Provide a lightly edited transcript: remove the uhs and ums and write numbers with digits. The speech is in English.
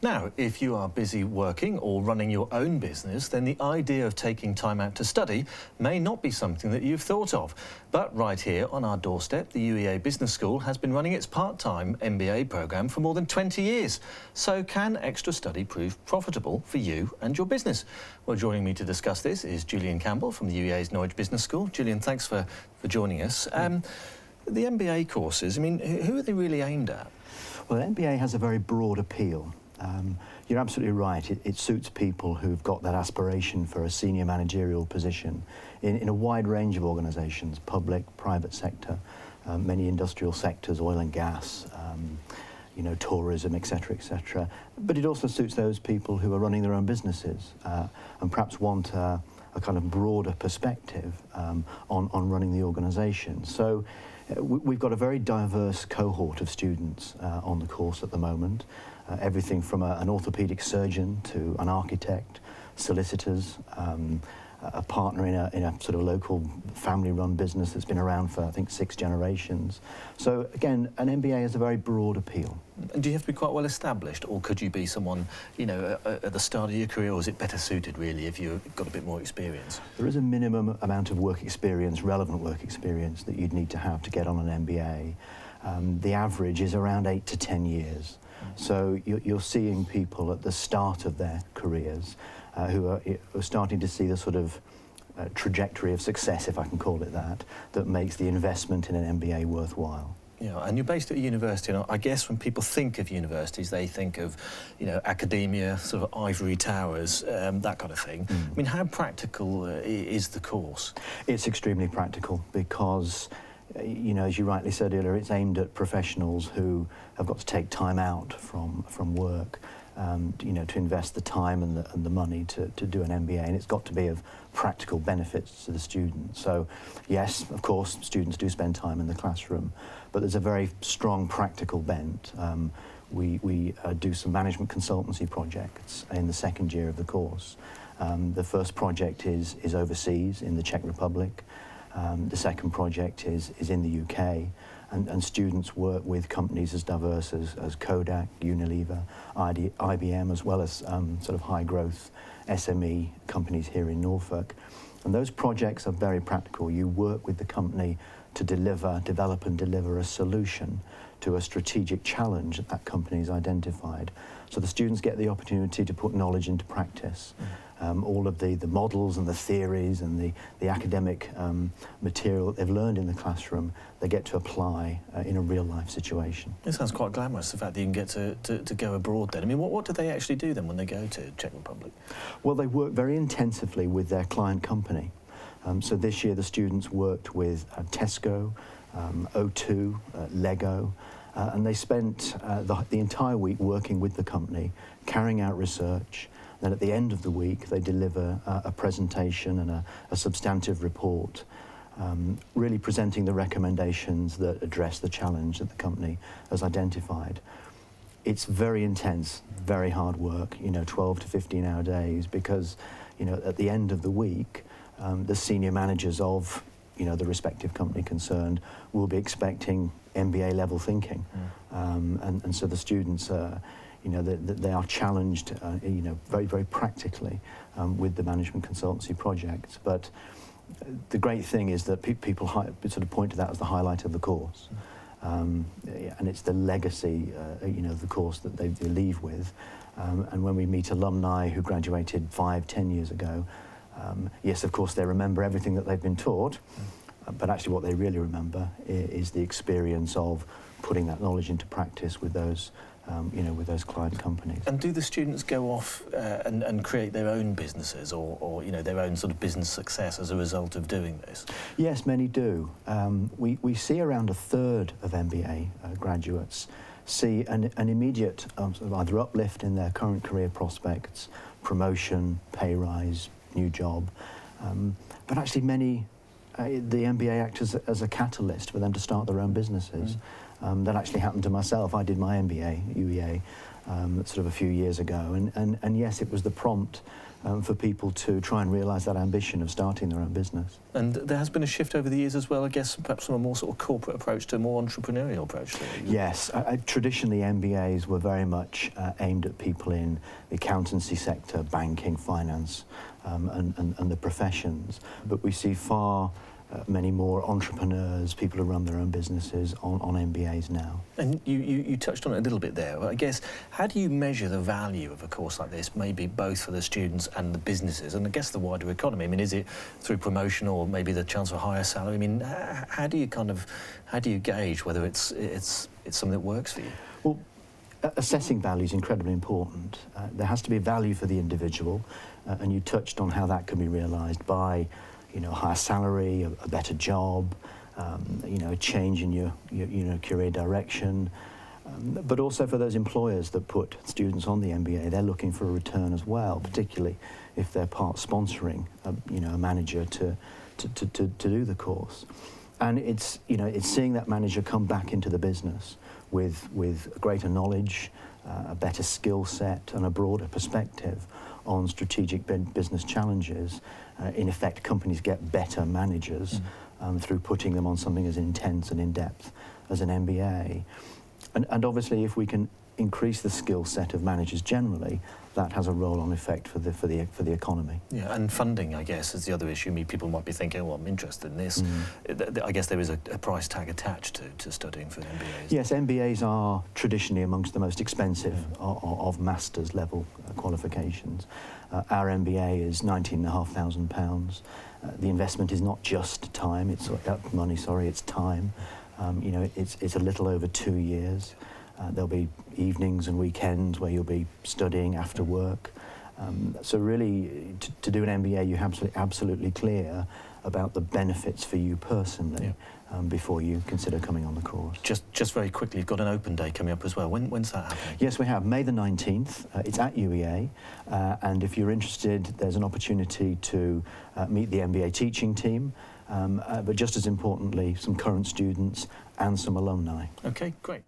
Now, if you are busy working or running your own business, then the idea of taking time out to study may not be something that you've thought of. But right here on our doorstep, the UEA Business School has been running its part-time MBA programme for more than 20 years. So can extra study prove profitable for you and your business? Well, joining me to discuss this is Julian Campbell from the UEA's Norwich Business School. Julian, thanks for joining us. The MBA courses, I mean, who are they really aimed at? Well, the MBA has a very broad appeal. You're absolutely right. It suits people who've got that aspiration for a senior managerial position in a wide range of organisations, public, private sector, many industrial sectors, oil and gas, tourism, etc., etc. But it also suits those people who are running their own businesses and perhaps want a kind of broader perspective on running the organisation. So we've got a very diverse cohort of students on the course at the moment. Everything from an orthopaedic surgeon to an architect, solicitors, a partner in a sort of local family-run business that's been around for, I think, 6 generations. So again, an MBA has a very broad appeal. And do you have to be quite well established, or could you be someone, at the start of your career, or is it better suited really if you've got a bit more experience? There is a minimum amount of work experience, relevant work experience, that you'd need to have to get on an MBA. The average is around 8 to 10 years. So you're seeing people at the start of their careers who are starting to see the sort of trajectory of success, if I can call it that makes the investment in an MBA worthwhile. Yeah, and you're based at a university, and I guess when people think of universities, they think of, academia, sort of ivory towers, that kind of thing. I mean, how practical is the course? It's extremely practical because, as you rightly said earlier, it's aimed at professionals who have got to take time out from work, to invest the time and the money to do an MBA, and it's got to be of practical benefits to the student. So, yes, of course, students do spend time in the classroom, but there's a very strong practical bent. We do some management consultancy projects in the second year of the course. The first project is overseas in the Czech Republic. The second project is in the UK, and students work with companies as diverse as Kodak, Unilever, IBM, as well as sort of high-growth SME companies here in Norfolk. And those projects are very practical. You work with the company to develop and deliver a solution to a strategic challenge that company's identified. So the students get the opportunity to put knowledge into practice. All of the models and the theories and the academic material that they've learned in the classroom, they get to apply in a real-life situation. It sounds quite glamorous, the fact that you can get to go abroad then. I mean, what do they actually do then when they go to Czech Republic? Well, they work very intensively with their client company. So this year the students worked with Tesco, O2, Lego, and they spent the entire week working with the company, carrying out research. Then at the end of the week, they deliver a presentation and a substantive report, really presenting the recommendations that address the challenge that the company has identified. It's very intense, very hard work, 12 to 15-hour days, because, at the end of the week, the senior managers of, the respective company concerned will be expecting MBA-level thinking. And so the students they are challenged, very, very practically with the management consultancy projects. But the great thing is that people sort of point to that as the highlight of the course. And it's the legacy, of the course that they leave with. And when we meet alumni who graduated 5, 10 years ago, yes, of course, they remember everything that they've been taught, but actually what they really remember is the experience of putting that knowledge into practice with those with those client companies. And do the students go off and create their own businesses or their own sort of business success as a result of doing this? Yes, many do. We see around a third of MBA graduates see an immediate sort of either uplift in their current career prospects, promotion, pay rise, new job, but actually many the MBA acts as a catalyst for them to start their own businesses. That actually happened to myself. I did my MBA at UEA sort of a few years ago. And yes, it was the prompt for people to try and realise that ambition of starting their own business. And there has been a shift over the years as well, I guess, perhaps from a more sort of corporate approach to a more entrepreneurial approach. Yes, traditionally MBAs were very much aimed at people in the accountancy sector, banking, finance, and the professions. But we see far many more entrepreneurs, people who run their own businesses on MBAs now. And you touched on it a little bit there. I guess, how do you measure the value of a course like this, maybe both for the students and the businesses, and I guess the wider economy? I mean, is it through promotion or maybe the chance for a higher salary? I mean, how do you gauge whether it's something that works for you? Well, assessing value is incredibly important. There has to be value for the individual, and you touched on how that can be realised by a higher salary, a better job, a change in your career direction. But also for those employers that put students on the MBA, they're looking for a return as well, particularly if they're part sponsoring a manager to do the course. And it's seeing that manager come back into the business with greater knowledge, a better skill set and a broader perspective on strategic business challenges. In effect, companies get better managers through putting them on something as intense and in-depth as an MBA. And obviously, if we can increase the skill set of managers generally, that has a roll-on effect for the economy. Yeah, and funding, I guess, is the other issue. I mean, people might be thinking, well, I'm interested in this. I guess there is a price tag attached to studying for MBAs. Yes, MBAs are traditionally amongst the most expensive of master's level qualifications. Our MBA is £19,500. The investment is not just time, it's it's time. It's a little over 2 years. There'll be evenings and weekends where you'll be studying after work. So really, to do an MBA, you have to be absolutely clear about the benefits for you personally before you consider coming on the course. Just very quickly, you've got an open day coming up as well. When's that happening? Yes, we have. May the 19th. It's at UEA. And if you're interested, there's an opportunity to meet the MBA teaching team, but just as importantly, some current students and some alumni. OK, great.